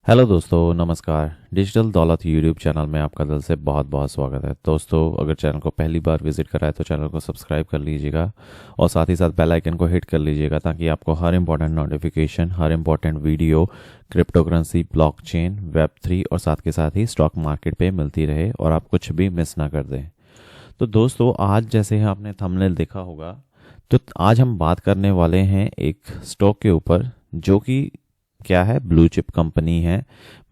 Hello दोस्तों, नमस्कार। Digital दौलत यूट्यूब चैनल में आपका दिल से बहुत बहुत स्वागत है। दोस्तों, अगर चैनल को पहली बार विजिट करा है तो चैनल को सब्सक्राइब कर लीजिएगा और साथ ही साथ बेल आइकन को हिट कर लीजिएगा ताकि आपको हर इंपॉर्टेंट नोटिफिकेशन, हर important video crypto currency, blockchain, वेब3 और साथ के साथ ही स्टॉक मार्केट पे मिलती रहे और आप कुछ भी मिस ना कर दें। तो दोस्तों, आज जैसे आपने थंबनेल देखा होगा, तो आज हम बात करने वाले हैं एक स्टॉक के ऊपर जो कि क्या है, ब्लू चिप कंपनी है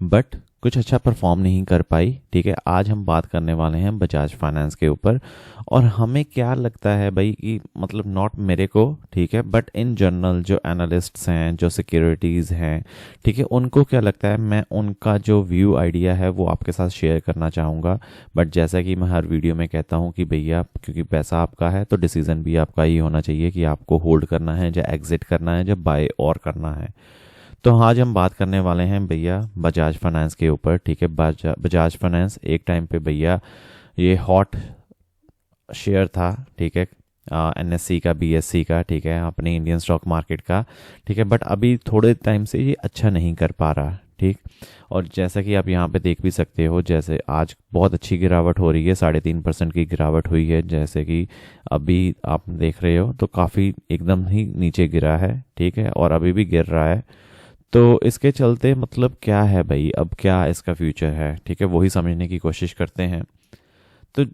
बट कुछ अच्छा परफॉर्म नहीं कर पाई। ठीक है, आज हम बात करने वाले हैं बजाज फाइनेंस के ऊपर। और हमें क्या लगता है भाई कि मतलब नॉट मेरे को, ठीक है, बट इन जनरल जो एनालिस्ट्स हैं, जो सिक्योरिटीज़ हैं, ठीक है, उनको क्या लगता है, मैं उनका जो व्यू आइडिया है वो आपके साथ शेयर करना चाहूँगा। बट जैसा कि मैं हर वीडियो में कहता हूँ कि भैया, क्योंकि पैसा आपका है तो डिसीजन भी आपका ही होना चाहिए कि आपको होल्ड करना है, या एग्जिट करना है, या बाय और करना है। तो आज हम बात करने वाले हैं भैया बजाज फाइनेंस के ऊपर। ठीक है, बजाज फाइनेंस एक टाइम पे भैया ये हॉट शेयर था। ठीक है, एनएससी का, बीएससी का, ठीक है, अपने इंडियन स्टॉक मार्केट का। ठीक है, बट अभी थोड़े टाइम से ये अच्छा नहीं कर पा रहा। ठीक, और जैसा कि आप यहाँ पे देख भी सकते हो, जैसे आज बहुत अच्छी गिरावट हो रही है, 3.5% की गिरावट हुई है। जैसे कि अभी आप देख रहे हो तो काफ़ी एकदम ही नीचे गिरा है। ठीक है, और अभी भी गिर रहा है। तो इसके चलते मतलब क्या है भाई, अब क्या इसका फ्यूचर है, ठीक है, वही समझने की कोशिश करते हैं। तो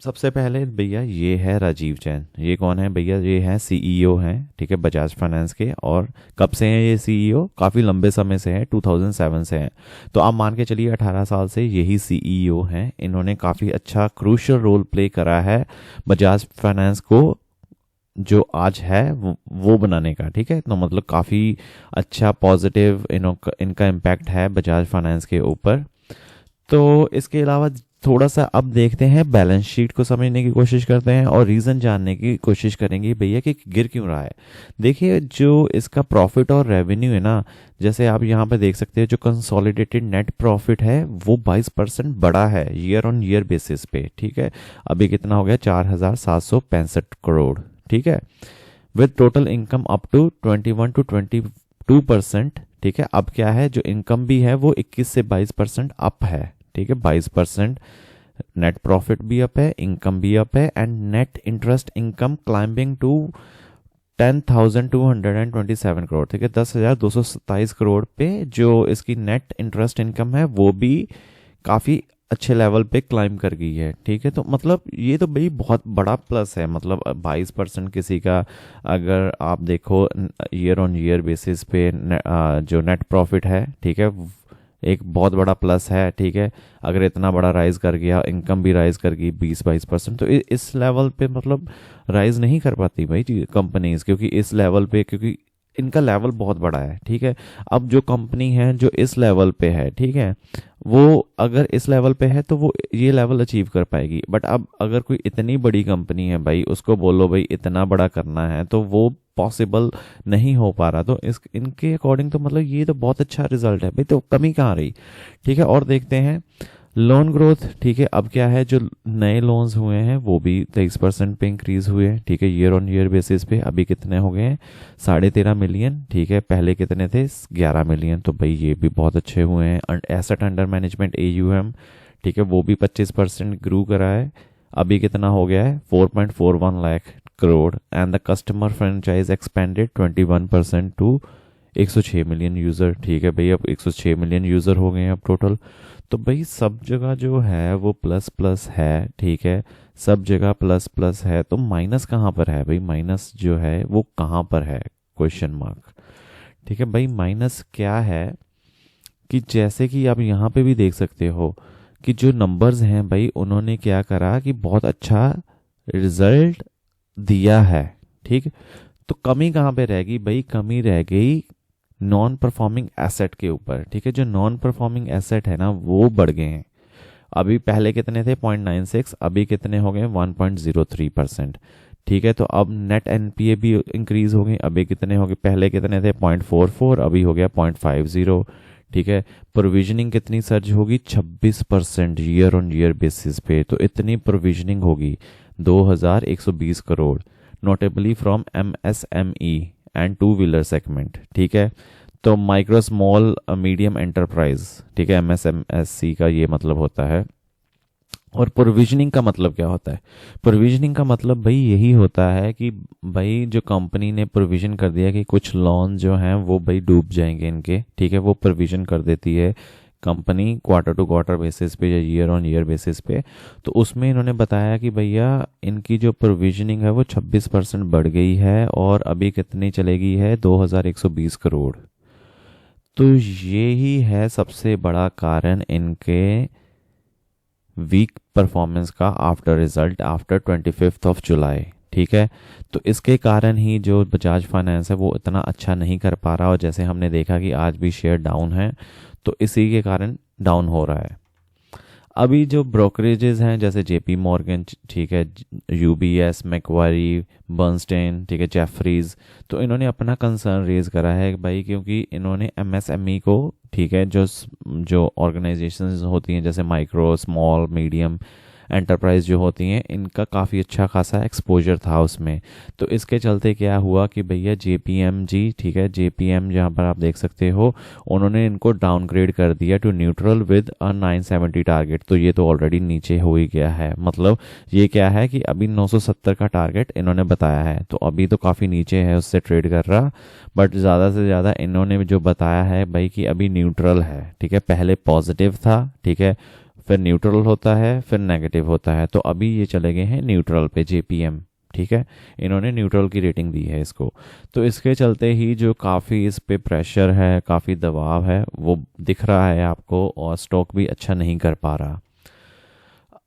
सबसे पहले भैया ये है राजीव जैन। ये कौन है भैया? ये हैं सीईओ हैं, ठीक है, बजाज फाइनेंस के। और कब से हैं ये सीईओ? काफ़ी लंबे समय से हैं, 2007 से हैं। तो आप मान के चलिए 18 साल से यही सीईओ हैं। इन्होंने काफ़ी अच्छा क्रूशियल रोल प्ले करा है बजाज फाइनेंस को जो आज है वो बनाने का। ठीक है, तो मतलब काफ़ी अच्छा पॉजिटिव इनका इम्पैक्ट है बजाज फाइनेंस के ऊपर। तो इसके अलावा थोड़ा सा अब देखते हैं, बैलेंस शीट को समझने की कोशिश करते हैं और रीज़न जानने की कोशिश करेंगे भैया कि गिर क्यों रहा है। देखिए, जो इसका प्रॉफिट और रेवेन्यू है ना, जैसे आप यहाँ पे देख सकते हैं, जो कंसोलिडेटेड नेट प्रॉफिट है वो 22% बढ़ा है ईयर ऑन ईयर बेसिस पे। ठीक है, अभी कितना हो गया? 4,765 करोड़। ठीक है, with total income up to 21 to 22%। ठीक है, अब क्या है, जो इनकम भी है वो 21 से 22% अप है। ठीक है, 22% नेट प्रॉफिट भी अप है, इनकम भी अप है, and net interest income climbing to 10,227 crore. ठीक है, 10,227 करोड़ पे जो इसकी नेट इंटरेस्ट इनकम है वो भी काफ़ी अच्छे लेवल पे क्लाइम कर गई है। ठीक है, तो मतलब ये तो भाई बहुत बड़ा प्लस है। मतलब 22% किसी का, अगर आप देखो ईयर ऑन ईयर बेसिस पे जो नेट प्रॉफिट है, ठीक है, एक बहुत बड़ा प्लस है। ठीक है, अगर इतना बड़ा राइज कर गया, इनकम भी राइज कर गई 20-22%, तो इस लेवल पे मतलब राइज नहीं कर पाती भाई कंपनीज, क्योंकि इस लेवल पे, क्योंकि इनका लेवल बहुत बड़ा है। ठीक है, अब जो कंपनी है जो इस लेवल पे है, ठीक है, वो अगर इस लेवल पे है तो वो ये लेवल अचीव कर पाएगी। बट अब अगर कोई इतनी बड़ी कंपनी है भाई, उसको बोलो भाई इतना बड़ा करना है, तो वो पॉसिबल नहीं हो पा रहा। तो इस इनके अकॉर्डिंग तो मतलब ये तो बहुत अच्छा रिजल्ट है भाई। तो कमी कहाँ रही? ठीक है, और देखते हैं लोन ग्रोथ। ठीक है, अब क्या है, जो नए लोन्स हुए हैं वो भी 23% पे इंक्रीज हुए हैं। ठीक है, ईयर ऑन ईयर बेसिस पे अभी कितने हो गए हैं? 13.5 मिलियन। ठीक है, पहले कितने थे? 11 मिलियन। तो भाई ये भी बहुत अच्छे हुए हैं। एसेट अंडर मैनेजमेंट AUM, ठीक है, वो भी 25% ग्रू करा है। अभी कितना हो गया है? 4.41 lakh crore. And the customer franchise expanded 21% to 106 million user. ठीक है भाई, अब 106 मिलियन यूज़र हो गए हैं अब टोटल। तो भाई सब जगह जो है वो प्लस प्लस है। ठीक है, सब जगह प्लस प्लस है। तो माइनस कहाँ पर है भाई? माइनस जो है वो कहाँ पर है? Question mark. ठीक है भाई, माइनस क्या है कि जैसे कि आप यहाँ पे भी देख सकते हो कि जो नंबर्स हैं भाई, उन्होंने क्या करा कि बहुत अच्छा रिजल्ट दिया है। ठीक, तो कमी कहाँ पे रहेगी भाई? कमी रह गई नॉन परफॉर्मिंग एसेट के ऊपर। ठीक है, जो नॉन परफॉर्मिंग एसेट है ना वो बढ़ गए हैं। अभी पहले कितने थे? 0.96, अभी कितने हो गए? 1.03%। ठीक है, तो अब नेट एनपीए भी इंक्रीज हो गई। अभी कितने हो गए? पहले कितने थे? 0.44, अभी हो गया 0.50। ठीक है, प्रोविजनिंग कितनी सर्ज होगी? 26% ईयर ऑन ईयर बेसिस पे। तो इतनी प्रोविजनिंग होगी 2,120 crore, notably from MSME and two wheeler segment. ठीक है, तो माइक्रो स्मॉल मीडियम एंटरप्राइज, ठीक है, MSMSC का ये मतलब होता है। और प्रोविजनिंग का मतलब क्या होता है? प्रोविजनिंग का मतलब भाई यही होता है कि भाई जो कंपनी ने प्रोविजन कर दिया कि कुछ लोन जो हैं वो भाई डूब जाएंगे इनके, ठीक है, वो प्रोविजन कर देती है company quarter to quarter basis पे या ईयर ऑन ईयर बेसिस पे। तो उसमें इन्होंने बताया कि भैया इनकी जो प्रोविजनिंग है वो 26% बढ़ गई है और अभी कितनी चलेगी है, 2120 करोड़। तो ये ही है सबसे बड़ा कारण इनके वीक परफॉर्मेंस का आफ्टर रिजल्ट आफ्टर 25 जुलाई, ठीक है। तो इसके कारण ही जो बजाज फाइनेंस है वो इतना अच्छा नहीं कर पा रहा, और जैसे हमने देखा कि आज भी शेयर डाउन है, तो इसी के कारण डाउन हो रहा है। अभी जो ब्रोकरेजेस हैं जैसे जेपी मॉर्गन, ठीक है, यूबीएस, मैक्वारी, बर्नस्टेन, ठीक है, जेफरीज, तो इन्होंने अपना कंसर्न रेज करा है भाई, क्योंकि इन्होंने एमएसएमई को, ठीक है, जो ऑर्गेनाइजेशंस होती हैं जैसे माइक्रो स्मॉल मीडियम एंटरप्राइज जो होती हैं, इनका काफ़ी अच्छा खासा एक्सपोजर था उसमें। तो इसके चलते क्या हुआ कि भैया जेपीएम जी, ठीक है, जेपीएम जहाँ पर आप देख सकते हो, उन्होंने इनको डाउनग्रेड कर दिया to neutral with a 970 target. तो ये तो ऑलरेडी नीचे हो ही गया है, मतलब ये क्या है कि अभी 970 का टारगेट इन्होंने बताया है, तो अभी तो काफ़ी नीचे है, उससे ट्रेड कर रहा। बट ज़्यादा से ज़्यादा इन्होंने जो बताया है भाई कि अभी न्यूट्रल है, ठीक है, पहले पॉजिटिव था, ठीक है, फिर न्यूट्रल होता है, फिर नेगेटिव होता है, तो अभी ये चले गए हैं न्यूट्रल पे जेपीएम, ठीक है, इन्होंने न्यूट्रल की रेटिंग दी है इसको। तो इसके चलते ही जो काफ़ी इस पे प्रेशर है, काफ़ी दबाव है, वो दिख रहा है आपको, और स्टॉक भी अच्छा नहीं कर पा रहा।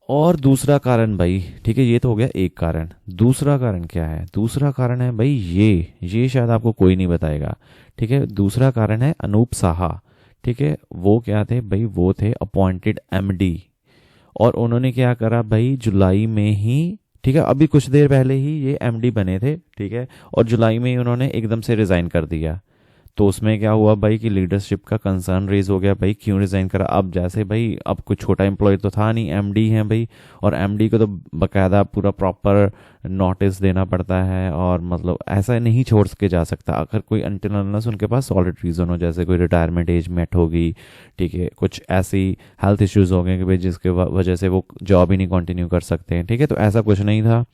और दूसरा कारण भाई, ठीक है, ये तो हो गया एक कारण। दूसरा कारण क्या है? दूसरा कारण है भाई ये शायद आपको कोई नहीं बताएगा, ठीक है। दूसरा कारण है अनूप साहा, ठीक है। वो क्या थे भाई? वो थे अपॉइंटेड एमडी, और उन्होंने क्या करा भाई, जुलाई में ही, ठीक है, अभी कुछ देर पहले ही ये एमडी बने थे, ठीक है, और जुलाई में ही उन्होंने एकदम से रिजाइन कर दिया। तो उसमें क्या हुआ भाई कि लीडरशिप का कंसर्न रेज हो गया भाई, क्यों रिजाइन करा? अब जैसे भाई अब कोई छोटा एम्प्लॉय तो था नहीं, एमडी हैं भाई, और एमडी को तो बकायदा पूरा प्रॉपर नोटिस देना पड़ता है, और मतलब ऐसा नहीं छोड़ के जा सकता अगर कोई अनटिल अनलेस उनके पास सॉलिड रीज़न हो, जैसे कोई रिटायरमेंट एज मेट होगी, ठीक है, कुछ ऐसी हेल्थ इश्यूज हो गए कि भाई जिसके वजह से वो जॉब ही नहीं कंटिन्यू कर सकते हैं, ठीक है। तो ऐसा कुछ नहीं था,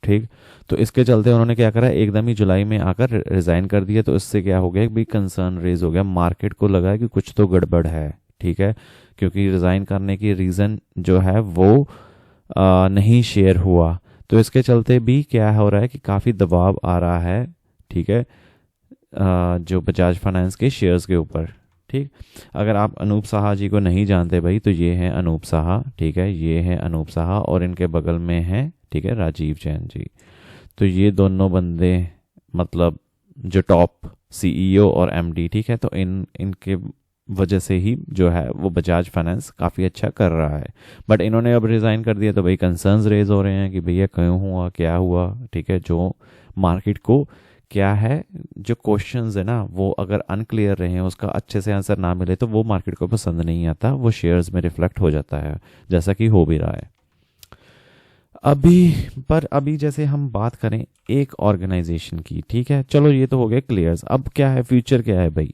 ठीक। तो इसके चलते उन्होंने क्या करा, एकदम ही जुलाई में आकर रिजाइन कर दिया। तो इससे क्या हो गया भाई, कंसर्न रेज हो गया, मार्केट को लगा कि कुछ तो गड़बड़ है, ठीक है, क्योंकि रिजाइन करने की रीज़न जो है वो नहीं शेयर हुआ। तो इसके चलते भी क्या हो रहा है कि काफ़ी दबाव आ रहा है, ठीक है, जो बजाज फाइनेंस के शेयर्स के ऊपर, ठीक। अगर आप अनूप साहा जी को नहीं जानते भाई, तो ये हैं अनूप साहा, ठीक है, ये हैं अनूप साहा, और इनके बगल में हैं, ठीक है, राजीव जैन जी। तो ये दोनों बंदे मतलब जो टॉप सीईओ और एमडी, ठीक है, तो इनके वजह से ही जो है वो बजाज फाइनेंस काफ़ी अच्छा कर रहा है। बट इन्होंने अब रिज़ाइन कर दिया, तो भाई कंसर्न्स रेज हो रहे हैं कि भैया क्यों हुआ, क्या हुआ, ठीक है। जो मार्केट को क्या है, जो क्वेश्चंस है ना, वो अगर अनक्लियर रहे, उसका अच्छे से आंसर ना मिले, तो वो मार्केट को पसंद नहीं आता, वो शेयर्स में रिफ्लेक्ट हो जाता है, जैसा कि हो भी रहा है अभी जैसे हम बात करें एक ऑर्गेनाइजेशन की, ठीक है, चलो ये तो हो गया क्लियर्स। अब क्या है, फ्यूचर क्या है भाई,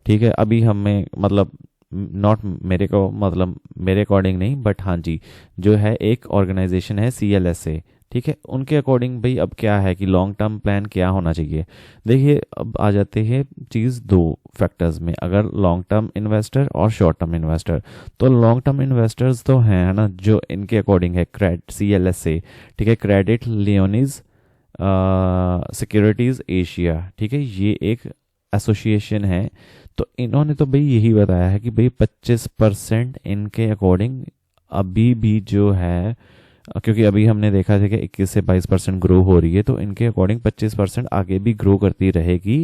ठीक है। अभी हमें मतलब नॉट मेरे को मतलब मेरे अकॉर्डिंग नहीं, बट हाँ जी, जो है एक ऑर्गेनाइजेशन है CLSA, ठीक है, उनके अकॉर्डिंग भाई अब क्या है कि लॉन्ग टर्म प्लान क्या होना चाहिए। देखिए अब आ जाते हैं चीज़ दो फैक्टर्स में, अगर लॉन्ग टर्म इन्वेस्टर और शॉर्ट टर्म इन्वेस्टर। तो लॉन्ग टर्म इन्वेस्टर्स तो हैं, है ना, जो इनके अकॉर्डिंग है CLSA, ठीक है, क्रेडिट लियोनीज सिक्योरिटीज़ एशिया, ठीक है, ये एक एसोसिएशन है। तो इन्होंने तो भाई यही बताया है कि भाई 25% इनके अकॉर्डिंग अभी भी जो है, क्योंकि अभी हमने देखा था कि 21 से 22% ग्रो हो रही है, तो इनके अकॉर्डिंग 25% आगे भी ग्रो करती रहेगी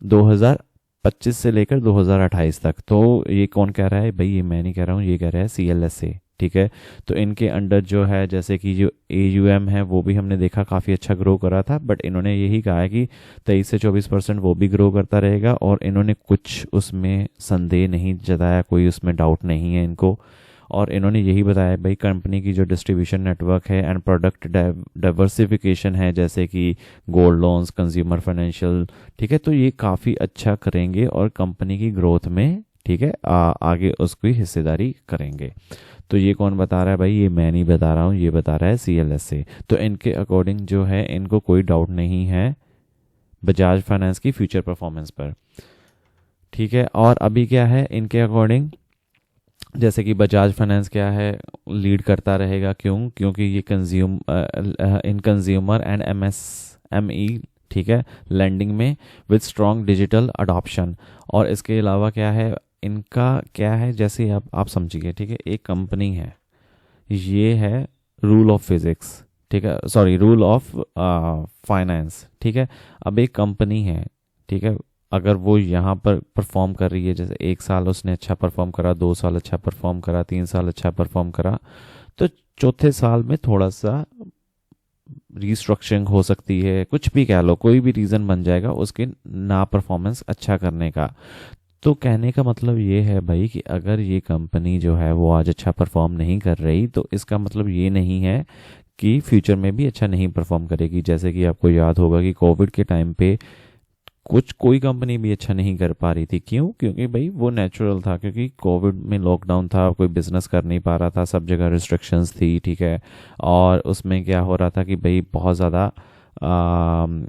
2025 से लेकर 2028 तक। तो ये कौन कह रहा है भाई? ये मैं नहीं कह रहा हूँ, ये कह रहा है CLSA, ठीक है। तो इनके अंडर जो है, जैसे कि जो AUM है वो भी हमने देखा काफ़ी अच्छा ग्रो करा था, बट इन्होंने यही कहा है कि 23 से 24% वो भी ग्रो करता रहेगा, और इन्होंने कुछ उसमें संदेह नहीं जताया, कोई उसमें डाउट नहीं है इनको। और इन्होंने यही बताया भाई कंपनी की जो डिस्ट्रीब्यूशन नेटवर्क है एंड प्रोडक्ट डाइवर्सिफिकेशन है, जैसे कि गोल्ड लोन्स, कंज्यूमर फाइनेंशियल, ठीक है, तो ये काफ़ी अच्छा करेंगे और कंपनी की ग्रोथ में, ठीक है, आगे उसकी हिस्सेदारी करेंगे। तो ये कौन बता रहा है भाई? ये मैं नहीं बता रहा हूँ, ये बता रहा है CLSA। तो इनके अकॉर्डिंग जो है इनको कोई डाउट नहीं है बजाज फाइनेंस की फ्यूचर परफॉर्मेंस पर, ठीक है। और अभी क्या है इनके अकॉर्डिंग, जैसे कि बजाज फाइनेंस क्या है, लीड करता रहेगा। क्यों? क्योंकि ये इन कंज्यूमर एंड MSME, ठीक है, लैंडिंग में विद स्ट्रॉन्ग डिजिटल अडॉप्शन। और इसके अलावा क्या है इनका, क्या है, जैसे आप समझिए, ठीक है, एक कंपनी है, ये है रूल ऑफ फिजिक्स, ठीक है, सॉरी रूल ऑफ फाइनेंस, ठीक है। अब एक कंपनी है, ठीक है, अगर वो यहाँ पर परफॉर्म कर रही है, जैसे 1 साल उसने अच्छा परफॉर्म करा, 2 साल अच्छा परफॉर्म करा, 3 साल अच्छा परफॉर्म करा, तो चौथे साल में थोड़ा सा रीस्ट्रक्चरिंग हो सकती है, कुछ भी कह लो, कोई भी रीज़न बन जाएगा उसके ना परफॉर्मेंस अच्छा करने का। तो कहने का मतलब ये है भाई कि अगर ये कंपनी जो है वो आज अच्छा परफॉर्म नहीं कर रही, तो इसका मतलब ये नहीं है कि फ्यूचर में भी अच्छा नहीं परफॉर्म करेगी। जैसे कि आपको याद होगा कि कोविड के टाइम पे कोई कंपनी भी अच्छा नहीं कर पा रही थी। क्यों? क्योंकि भाई वो नेचुरल था, क्योंकि कोविड में लॉकडाउन था, कोई बिजनेस कर नहीं पा रहा था, सब जगह रिस्ट्रिक्शंस थी, ठीक है। और उसमें क्या हो रहा था कि भाई बहुत ज़्यादा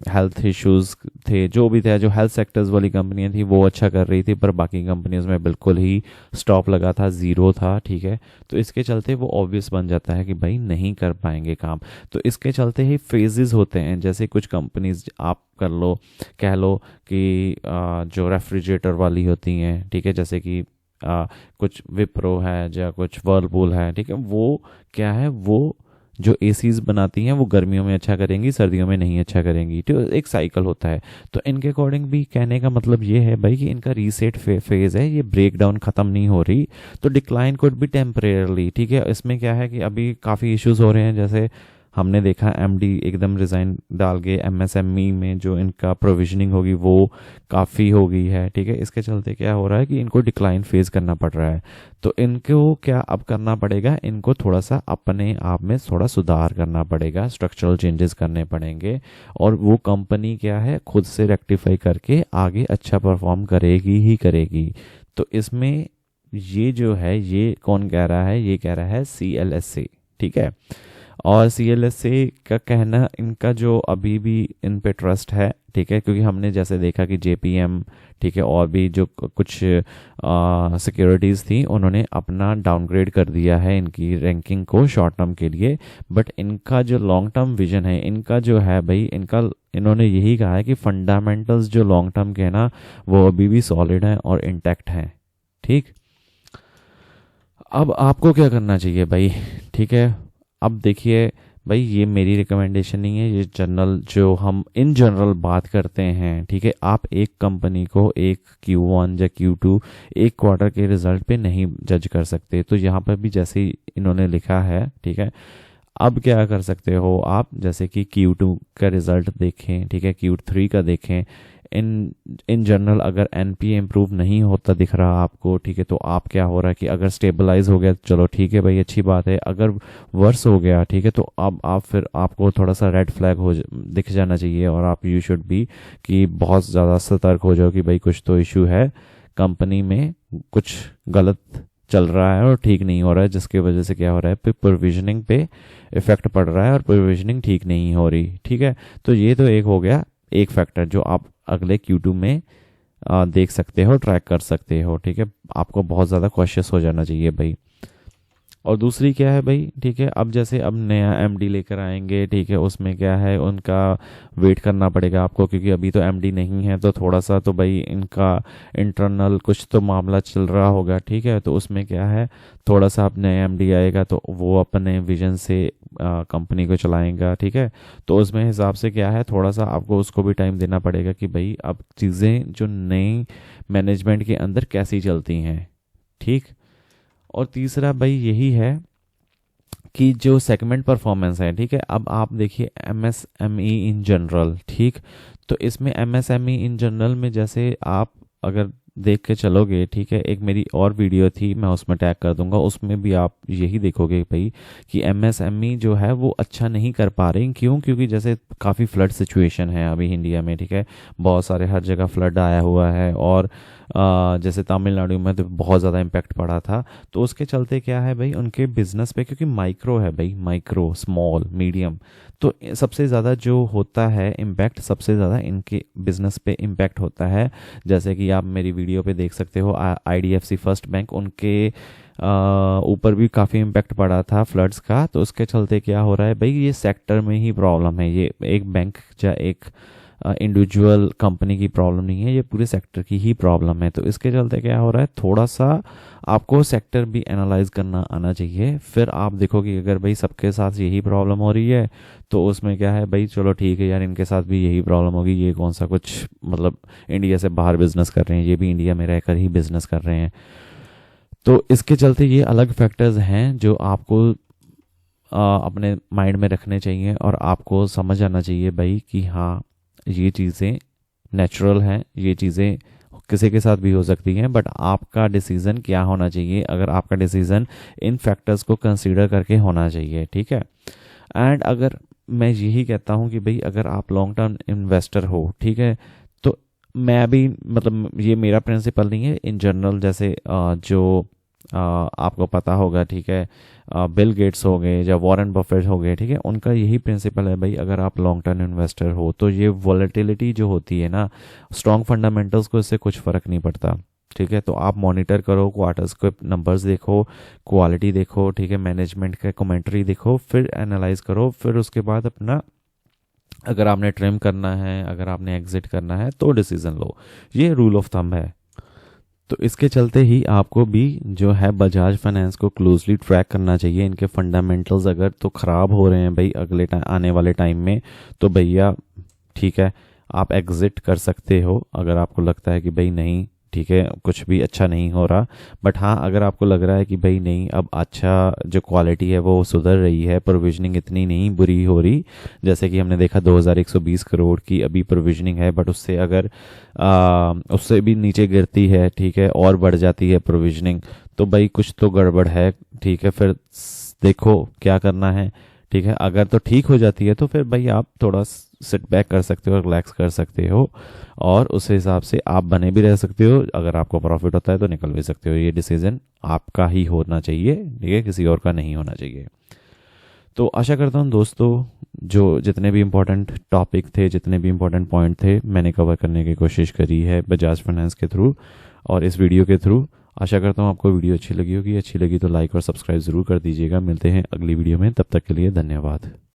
हेल्थ इश्यूज थे, जो भी थे, जो हेल्थ सेक्टर्स वाली कंपनियां थी वो अच्छा कर रही थी, पर बाकी कंपनीज में बिल्कुल ही स्टॉप लगा था, ज़ीरो था, ठीक है। तो इसके चलते वो ऑब्वियस बन जाता है कि भाई नहीं कर पाएंगे काम। तो इसके चलते ही फेजेस होते हैं, जैसे कुछ कंपनीज आप कर लो, कह लो कि जो रेफ्रिजरेटर वाली होती हैं, ठीक है, जैसे कि कुछ विप्रो है या कुछ वर्लपूल है, ठीक है, वो क्या है, वो जो एसीज बनाती हैं वो गर्मियों में अच्छा करेंगी, सर्दियों में नहीं अच्छा करेंगी, तो एक साइकिल होता है। तो इनके अकॉर्डिंग भी कहने का मतलब ये है भाई कि इनका रीसेट फेज है, ये ब्रेक डाउन खत्म नहीं हो रही, तो डिक्लाइन कुड भी टेम्परेरली, ठीक है। इसमें क्या है कि अभी काफ़ी इश्यूज हो रहे हैं, जैसे हमने देखा MD एकदम रिज़ाइन डाल के, MSME में जो इनका प्रोविजनिंग होगी वो काफ़ी हो गई है, ठीक है। इसके चलते क्या हो रहा है कि इनको डिक्लाइन फेस करना पड़ रहा है। तो इनको क्या अब करना पड़ेगा, इनको थोड़ा सा अपने आप में थोड़ा सुधार करना पड़ेगा, स्ट्रक्चरल चेंजेस करने पड़ेंगे, और वो कंपनी क्या है खुद से रेक्टिफाई करके आगे अच्छा परफॉर्म करेगी ही करेगी। तो इसमें ये जो है, ये कौन कह रहा है? ये कह रहा है CLSA, ठीक है। और CLSA का कहना, इनका जो अभी भी इन पे ट्रस्ट है, ठीक है, क्योंकि हमने जैसे देखा कि JPM, ठीक है, और भी जो कुछ सिक्योरिटीज़ थी उन्होंने अपना डाउनग्रेड कर दिया है इनकी रैंकिंग को शॉर्ट टर्म के लिए। बट इनका जो लॉन्ग टर्म विजन है, इनका जो है भाई, इन्होंने यही कहा है कि फंडामेंटल्स जो लॉन्ग टर्म के हैं ना, वो अभी भी सॉलिड हैं और इंटैक्ट हैं, ठीक। अब आपको क्या करना चाहिए भाई, ठीक है। अब देखिए भाई, ये मेरी रिकमेंडेशन नहीं है, ये जनरल जो हम इन जनरल बात करते हैं, ठीक है। आप एक कंपनी को एक Q1 या Q2 एक क्वार्टर के रिजल्ट पे नहीं जज कर सकते। तो यहाँ पर भी जैसे ही इन्होंने लिखा है, ठीक है, अब क्या कर सकते हो आप, जैसे कि Q2 का रिजल्ट देखें, ठीक है, Q3 का देखें। इन जनरल अगर NPA इम्प्रूव नहीं होता दिख रहा आपको, ठीक है, तो आप क्या हो रहा है कि अगर स्टेबलाइज हो गया, चलो ठीक है भाई, अच्छी बात है। अगर वर्स हो गया, ठीक है, तो अब आप फिर आपको थोड़ा सा रेड फ्लैग दिख जाना चाहिए, और आप यू शुड बी कि बहुत ज़्यादा सतर्क हो जाओ कि भाई कुछ तो इशू है कंपनी में, कुछ गलत चल रहा है और ठीक नहीं हो रहा है, जिसकी वजह से क्या हो रहा है, प्रोविजनिंग पे इफेक्ट पड़ रहा है और प्रोविजनिंग ठीक नहीं हो रही, ठीक है। तो ये तो एक हो गया, एक फैक्टर जो आप अगले Q2 में देख सकते हो, ट्रैक कर सकते हो, ठीक है। आपको बहुत ज़्यादा कॉशियस हो जाना चाहिए भाई। और दूसरी क्या है भाई, ठीक है, अब जैसे अब नया MD लेकर आएंगे, ठीक है, उसमें क्या है, उनका वेट करना पड़ेगा आपको, क्योंकि अभी तो MD नहीं है, तो थोड़ा सा तो भाई इनका इंटरनल कुछ तो मामला चल रहा होगा, ठीक है। तो उसमें क्या है, थोड़ा सा अब नया MD आएगा तो वो अपने विजन से कंपनी को चलाएगा, ठीक है। तो उसमें हिसाब से क्या है, थोड़ा सा आपको उसको भी टाइम देना पड़ेगा कि भाई अब चीज़ें जो नई मैनेजमेंट के अंदर कैसी चलती हैं, ठीक। और तीसरा भाई यही है कि जो सेगमेंट परफॉर्मेंस है, ठीक है। अब आप देखिए MSME इन जनरल, ठीक। तो इसमें MSME इन जनरल में जैसे आप अगर देख के चलोगे, ठीक है, एक मेरी और वीडियो थी, मैं उसमें टैग कर दूंगा, उसमें भी आप यही देखोगे भाई कि एमएसएमई जो है वो अच्छा नहीं कर पा रही। क्यों? क्योंकि जैसे काफ़ी फ्लड सिचुएशन है अभी इंडिया में, ठीक है, बहुत सारे हर जगह फ्लड आया हुआ है, और जैसे तमिलनाडु में तो बहुत ज़्यादा इम्पैक्ट पड़ा था। तो उसके चलते क्या है भाई, उनके बिजनेस पे, क्योंकि माइक्रो है भाई, माइक्रो स्मॉल मीडियम, तो सबसे ज़्यादा जो होता है इम्पैक्ट, सबसे ज़्यादा इनके बिजनेस पे इम्पैक्ट होता है। जैसे कि आप मेरी वीडियो पे देख सकते हो, आईडीएफसी फर्स्ट बैंक, उनके ऊपर भी काफ़ी इम्पैक्ट पड़ा था फ्लड्स का। तो उसके चलते क्या हो रहा है भाई, ये सेक्टर में ही प्रॉब्लम है, ये एक बैंक या एक इंडिविजुअल कंपनी की प्रॉब्लम नहीं है, ये पूरे सेक्टर की ही प्रॉब्लम है। तो इसके चलते क्या हो रहा है, थोड़ा सा आपको सेक्टर भी एनालाइज करना आना चाहिए। फिर आप देखोगे अगर भाई सबके साथ यही प्रॉब्लम हो रही है, तो उसमें क्या है भाई, चलो ठीक है यार, इनके साथ भी यही प्रॉब्लम होगी, ये कौन सा कुछ मतलब इंडिया से बाहर बिजनेस कर रहे हैं, ये भी इंडिया में रहकर ही बिजनेस कर रहे हैं। तो इसके चलते ये अलग फैक्टर्स हैं जो आपको अपने माइंड में रखने चाहिए, और आपको समझ आना चाहिए भाई कि हाँ, ये चीज़ें नेचुरल हैं, ये चीज़ें किसी के साथ भी हो सकती हैं, बट आपका डिसीज़न क्या होना चाहिए, अगर आपका डिसीज़न इन फैक्टर्स को कंसीडर करके होना चाहिए, ठीक है। एंड अगर मैं यही कहता हूँ कि भाई अगर आप लॉन्ग टर्म इन्वेस्टर हो, ठीक है, तो मैं भी मतलब ये मेरा प्रिंसिपल नहीं है, इन जनरल जैसे जो आपको पता होगा, ठीक है, बिल गेट्स हो गए या वॉरेन बफेट हो गए, ठीक है, उनका यही प्रिंसिपल है भाई, अगर आप लॉन्ग टर्म इन्वेस्टर हो तो ये वॉलेटिलिटी जो होती है ना, स्ट्रॉन्ग फंडामेंटल्स को इससे कुछ फ़र्क नहीं पड़ता, ठीक है। तो आप मॉनिटर करो, क्वार्टर्स के नंबर्स देखो, क्वालिटी देखो, ठीक है, मैनेजमेंट का कमेंट्री देखो, फिर एनालाइज करो, फिर उसके बाद अपना, अगर आपने ट्रिम करना है, अगर आपने एग्जिट करना है तो डिसीजन लो। ये रूल ऑफ थंब है। तो इसके चलते ही आपको भी जो है बजाज फाइनेंस को क्लोजली ट्रैक करना चाहिए। इनके फंडामेंटल्स अगर तो ख़राब हो रहे हैं भाई अगले आने वाले टाइम में, तो भैया ठीक है, आप एग्ज़िट कर सकते हो अगर आपको लगता है कि भाई नहीं, ठीक है, कुछ भी अच्छा नहीं हो रहा। बट हाँ, अगर आपको लग रहा है कि भाई नहीं, अब अच्छा जो क्वालिटी है वो सुधर रही है, प्रोविजनिंग इतनी नहीं बुरी हो रही, जैसे कि हमने देखा 2120 करोड़ की अभी प्रोविजनिंग है, बट उससे अगर उससे भी नीचे गिरती है, ठीक है, और बढ़ जाती है प्रोविजनिंग, तो भाई कुछ तो गड़बड़ है, ठीक है, फिर देखो क्या करना है, ठीक है। अगर तो ठीक हो जाती है तो फिर भाई आप थोड़ा सिट बैक कर सकते हो, रिलैक्स कर सकते हो, और उस हिसाब से आप बने भी रह सकते हो। अगर आपको प्रॉफिट होता है तो निकल भी सकते हो। ये डिसीजन आपका ही होना चाहिए, ठीक है, किसी और का नहीं होना चाहिए। तो आशा करता हूँ दोस्तों, जो जितने भी इम्पोर्टेंट टॉपिक थे, जितने भी इम्पोर्टेंट पॉइंट थे, मैंने कवर करने की कोशिश करी है बजाज फाइनेंस के थ्रू और इस वीडियो के थ्रू। आशा करता हूँ आपको वीडियो अच्छी लगी होगी। अच्छी लगी तो लाइक और सब्सक्राइब ज़रूर कर दीजिएगा। मिलते हैं अगली वीडियो में, तब तक के लिए धन्यवाद।